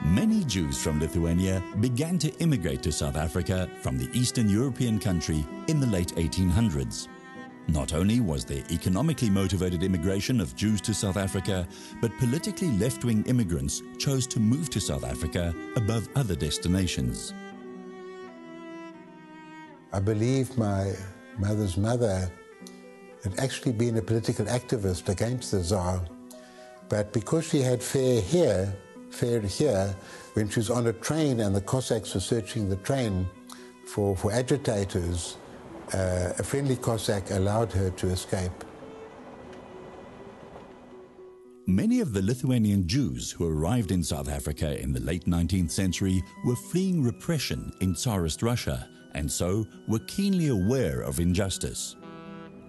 Many Jews from Lithuania began to immigrate to South Africa from the Eastern European country in the late 1800s. Not only was there economically motivated immigration of Jews to South Africa, but politically left-wing immigrants chose to move to South Africa above other destinations. I believe my mother's mother had actually been a political activist against the Tsar, but because she had fair here, when she was on a train and the Cossacks were searching the train for agitators, a friendly Cossack allowed her to escape. Many of the Lithuanian Jews who arrived in South Africa in the late 19th century were fleeing repression in Tsarist Russia and so were keenly aware of injustice.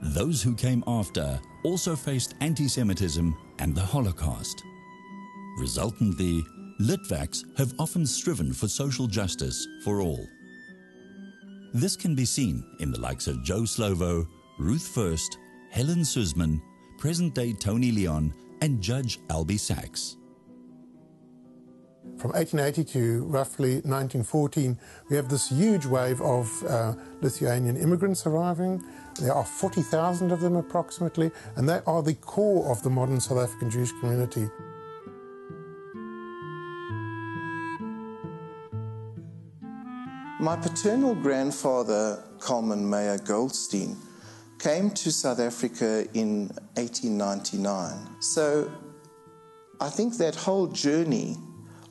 Those who came after also faced anti-Semitism and the Holocaust. Resultantly, Litvaks have often striven for social justice for all. This can be seen in the likes of Joe Slovo, Ruth First, Helen Suzman, present-day Tony Leon, and Judge Albie Sachs. From 1880 to roughly 1914, we have this huge wave of Lithuanian immigrants arriving. There are 40,000 of them approximately, and they are the core of the modern South African Jewish community. My paternal grandfather, Coleman Mayer Goldstein, came to South Africa in 1899. So I think that whole journey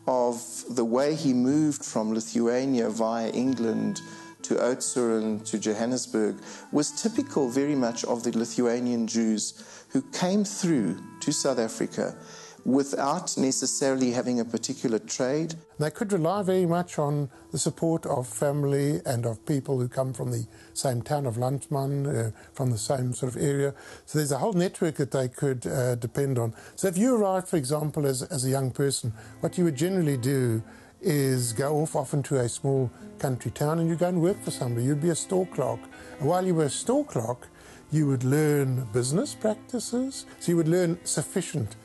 of the way he moved from Lithuania via England to Oudtshoorn to Johannesburg was typical very much of the Lithuanian Jews who came through to South Africa without necessarily having a particular trade. They could rely very much on the support of family and of people who come from the same town of Landman, from the same sort of area. So there's a whole network that they could depend on. So if you arrived, for example, as a young person, what you would generally do is go off often to a small country town and you go and work for somebody. You'd be a store clerk. And while you were a store clerk, you would learn business practices. So you would learn sufficient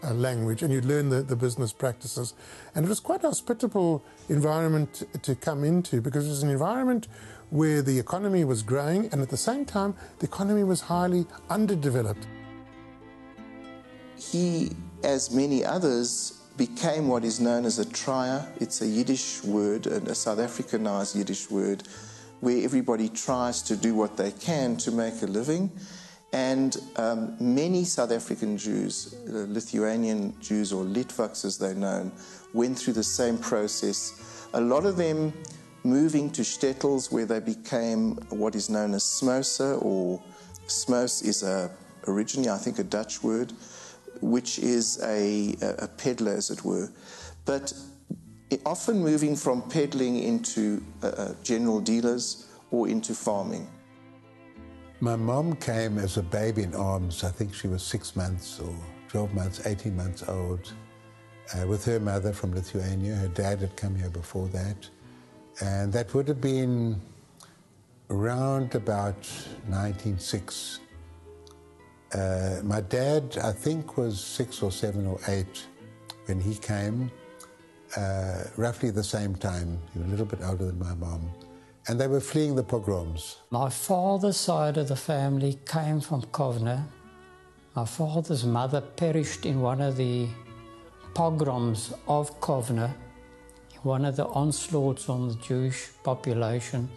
a language, and you'd learn the business practices. And it was quite a hospitable environment to come into, because it was an environment where the economy was growing and at the same time the economy was highly underdeveloped. He, as many others, became what is known as a trier. It's a Yiddish word, a South Africanized Yiddish word, where everybody tries to do what they can to make a living. And many South African Jews, Lithuanian Jews, or Litvaks as they're known, went through the same process. A lot of them moving to shtetls where they became what is known as smoser, or smos is originally, I think, a Dutch word, which is a peddler, as it were. But often moving from peddling into general dealers or into farming. My mom came as a baby in arms. I think she was 6 months or 12 months, 18 months old, with her mother from Lithuania. Her dad had come here before that. And that would have been around about 1906. My dad, I think, was 6 or 7 or 8 when he came, roughly the same time. He was a little bit older than my mom. And they were fleeing the pogroms. My father's side of the family came from Kovna. My father's mother perished in one of the pogroms of Kovna, one of the onslaughts on the Jewish population.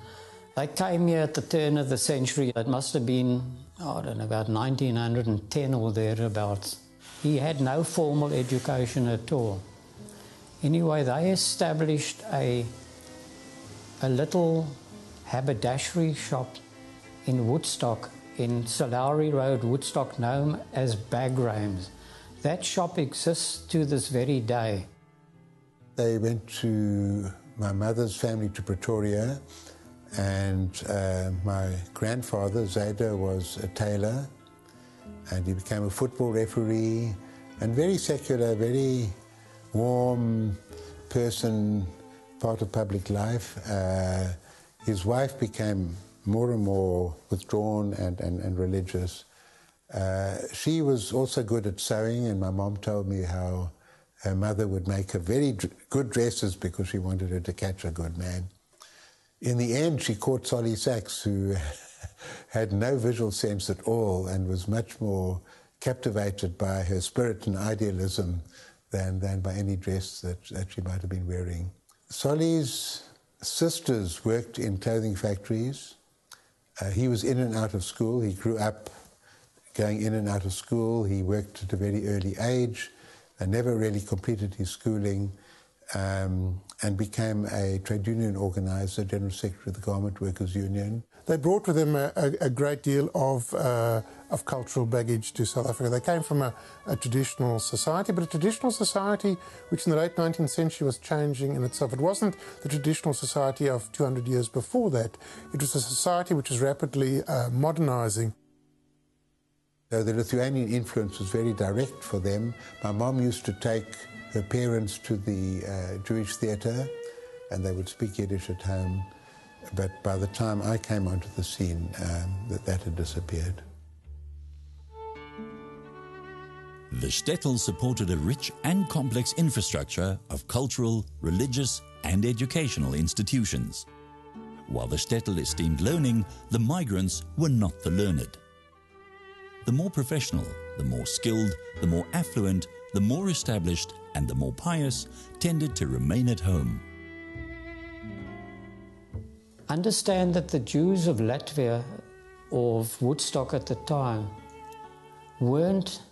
They came here at the turn of the century. It must have been, I don't know, about 1910 or thereabouts. He had no formal education at all. Anyway, they established a little haberdashery shop in Woodstock, in Solari Road, Woodstock, known as Bagrams. That shop exists to this very day. They went to my mother's family to Pretoria, and my grandfather, Zayda, was a tailor, and he became a football referee, and very secular, very warm person, part of public life. His wife became more and more withdrawn and religious. She was also good at sewing, and my mom told me how Her mother would make her very good dresses because she wanted her to catch a good man. In the end, she caught Solly Sachs, who had no visual sense at all and was much more captivated by her spirit and idealism than by any dress that she might have been wearing. Solly's sisters worked in clothing factories. He was in and out of school. He grew up going in and out of school. He worked at a very early age and never really completed his schooling, and became a trade union organizer, general secretary of the Garment Workers Union. They brought with them a great deal of cultural baggage to South Africa. They came from a traditional society, but a traditional society which in the late 19th century was changing in itself. It wasn't the traditional society of 200 years before that. It was a society which was rapidly modernizing. So the Lithuanian influence was very direct for them. My mom used to take her parents to the Jewish theatre, and they would speak Yiddish at home. But by the time I came onto the scene, that had disappeared. The shtetl supported a rich and complex infrastructure of cultural, religious and educational institutions. While the shtetl esteemed learning, the migrants were not the learned. The more professional, the more skilled, the more affluent, the more established and the more pious tended to remain at home. Understand that the Jews of Latvia, or of Woodstock at the time, weren't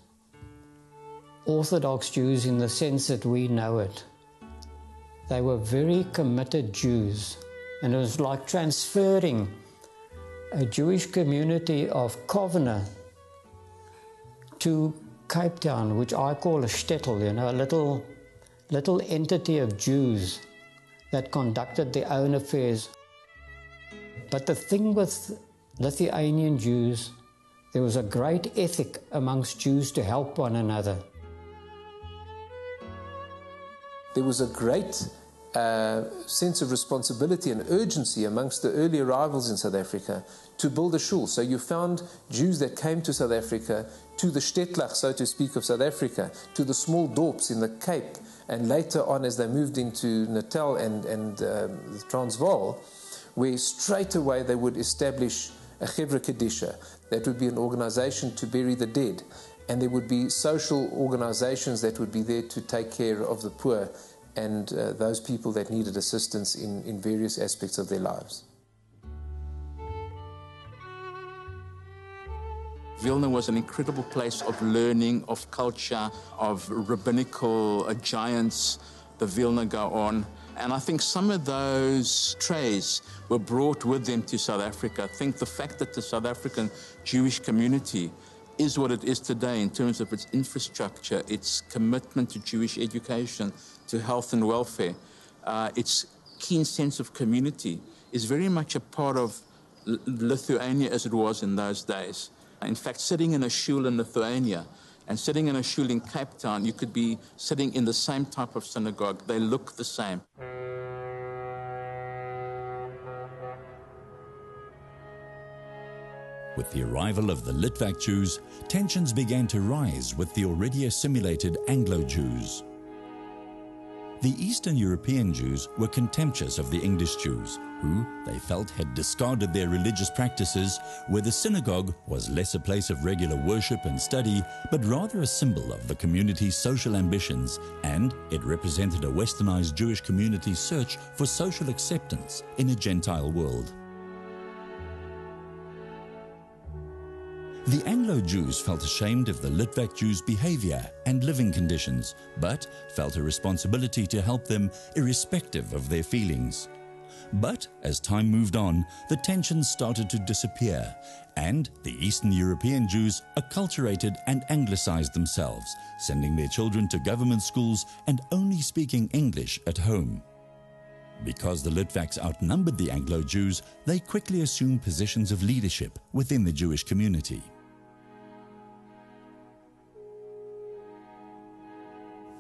Orthodox Jews in the sense that we know it. They were very committed Jews, and it was like transferring a Jewish community of Kovna to Cape Town, which I call a shtetl, a little entity of Jews that conducted their own affairs. But the thing with Lithuanian Jews, there was a great ethic amongst Jews to help one another. There was a great sense of responsibility and urgency amongst the early arrivals in South Africa to build a shul. So you found Jews that came to South Africa, to the shtetl, so to speak, of South Africa, to the small dorps in the Cape, and later on as they moved into Natal and the Transvaal, where straight away they would establish a Chevra Kadisha. That would be an organization to bury the dead. And there would be social organizations that would be there to take care of the poor and those people that needed assistance in various aspects of their lives. Vilna was an incredible place of learning, of culture, of rabbinical giants. The Vilna go on. And I think some of those traits were brought with them to South Africa. I think the fact that the South African Jewish community is what it is today in terms of its infrastructure, its commitment to Jewish education, to health and welfare, its keen sense of community is very much a part of Lithuania as it was in those days. In fact, sitting in a shul in Lithuania and sitting in a shul in Cape Town, you could be sitting in the same type of synagogue. They look the same. With the arrival of the Litvak Jews, tensions began to rise with the already assimilated Anglo-Jews. The Eastern European Jews were contemptuous of the English Jews, who they felt had discarded their religious practices, where the synagogue was less a place of regular worship and study, but rather a symbol of the community's social ambitions, and it represented a westernized Jewish community's search for social acceptance in a Gentile world. The Anglo-Jews felt ashamed of the Litvak Jews' behavior and living conditions, but felt a responsibility to help them irrespective of their feelings. But as time moved on, the tensions started to disappear, and the Eastern European Jews acculturated and anglicized themselves, sending their children to government schools and only speaking English at home. Because the Litvaks outnumbered the Anglo-Jews, they quickly assumed positions of leadership within the Jewish community.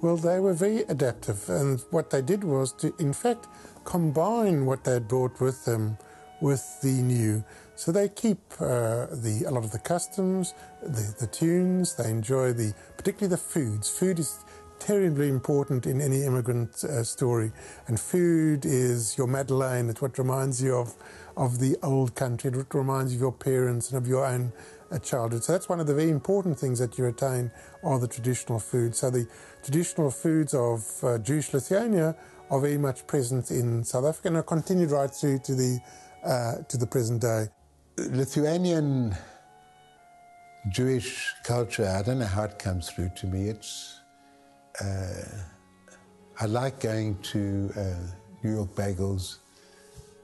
Well, they were very adaptive, and what they did was to, in fact, combine what they had brought with them with the new. So they keep a lot of the customs, the tunes, they enjoy particularly the foods. Food is terribly important in any immigrant story. And food is your Madeleine. It's what reminds you of the old country. It reminds you of your parents and of your own childhood. So that's one of the very important things that you retain are the traditional foods. So the traditional foods of Jewish Lithuania are very much present in South Africa and are continued right through to the present day. Lithuanian Jewish culture, I don't know how it comes through to me. I like going to New York bagels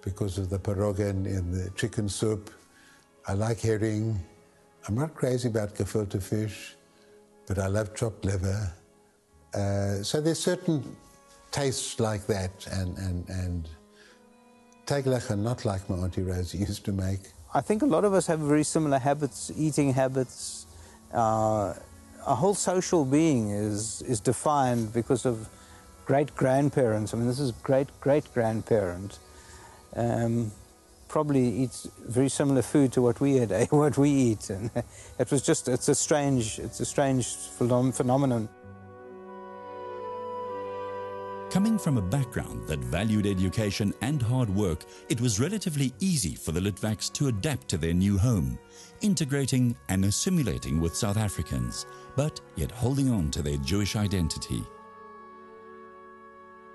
because of the pierogan and the chicken soup. I like herring. I'm not crazy about gefilte fish, but I love chopped liver. So there's certain tastes like that, and teglach are not like my Auntie Rosie used to make. I think a lot of us have very similar habits, eating habits. Our whole social being is defined because of great-grandparents. I mean, this is great-great-grandparent. Probably eats very similar food to what we eat, and it's a strange phenomenon. Coming from a background that valued education and hard work, it was relatively easy for the Litvaks to adapt to their new home, integrating and assimilating with South Africans, but yet holding on to their Jewish identity.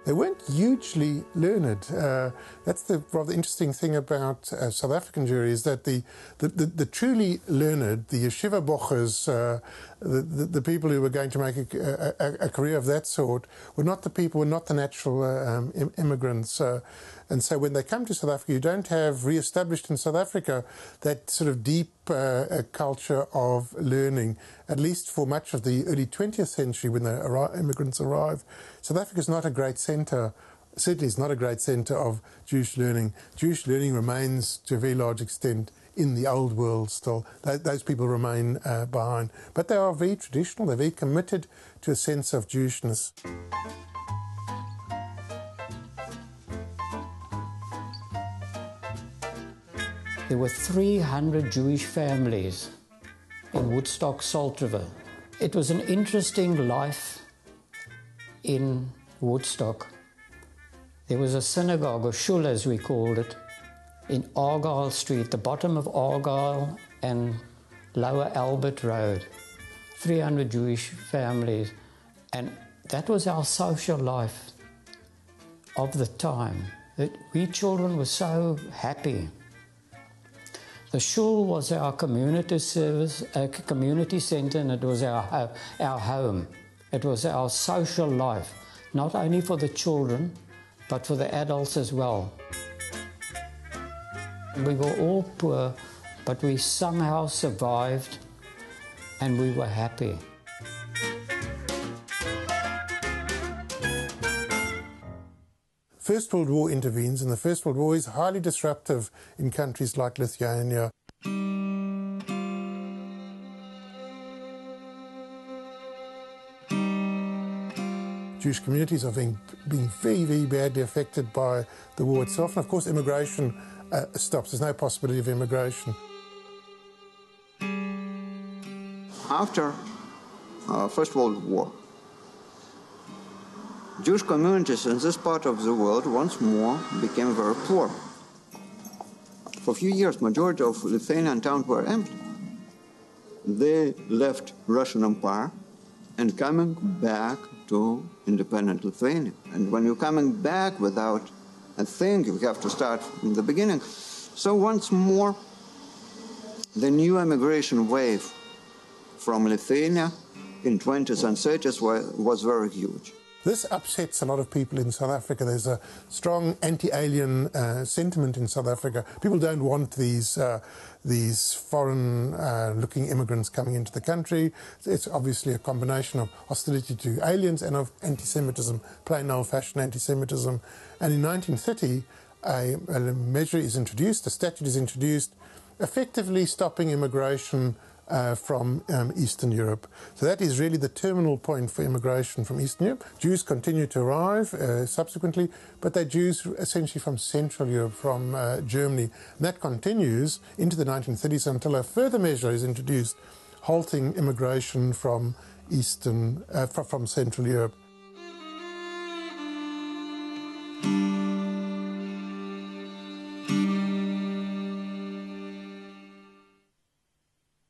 They weren't hugely learned. That's the rather interesting thing about South African Jewry, is that the truly learned, the yeshiva bochers, the people who were going to make a career of that sort, were not the natural immigrants. And so when they come to South Africa, you don't have re-established in South Africa that sort of deep culture of learning, at least for much of the early 20th century when the immigrants arrived. South Africa is not a great centre, certainly is not a great centre of Jewish learning. Jewish learning remains to a very large extent in the old world still. Those people remain behind. But they are very traditional, they're very committed to a sense of Jewishness. There were 300 Jewish families in Woodstock, Salt River. It was an interesting life in Woodstock. There was a synagogue, or shul as we called it, in Argyle Street, the bottom of Argyle and Lower Albert Road. 300 Jewish families. And that was our social life of the time. That we children were so happy. The shul was our community service, a community centre, and it was our home. It was our social life, not only for the children, but for the adults as well. We were all poor, but we somehow survived, and we were happy. First World War intervenes, and the First World War is highly disruptive in countries like Lithuania. Jewish communities are being very, very badly affected by the war itself. And of course, immigration stops. There's no possibility of immigration. After First World War, Jewish communities in this part of the world once more became very poor. For a few years, majority of Lithuanian towns were empty. They left Russian Empire and coming back to independent Lithuania. And when you're coming back without a thing, you have to start from the beginning. So once more, the new immigration wave from Lithuania in 20s and 30s was very huge. This upsets a lot of people in South Africa. There's a strong anti-alien sentiment in South Africa. People don't want these foreign-looking immigrants coming into the country. It's obviously a combination of hostility to aliens and of anti-Semitism, plain old-fashioned anti-Semitism. And in 1930, a measure is introduced, a statute is introduced, effectively stopping immigration from Eastern Europe. So that is really the terminal point for immigration from Eastern Europe. Jews continue to arrive subsequently, but they're Jews essentially from Central Europe, from Germany. And that continues into the 1930s until a further measure is introduced, halting immigration from from Central Europe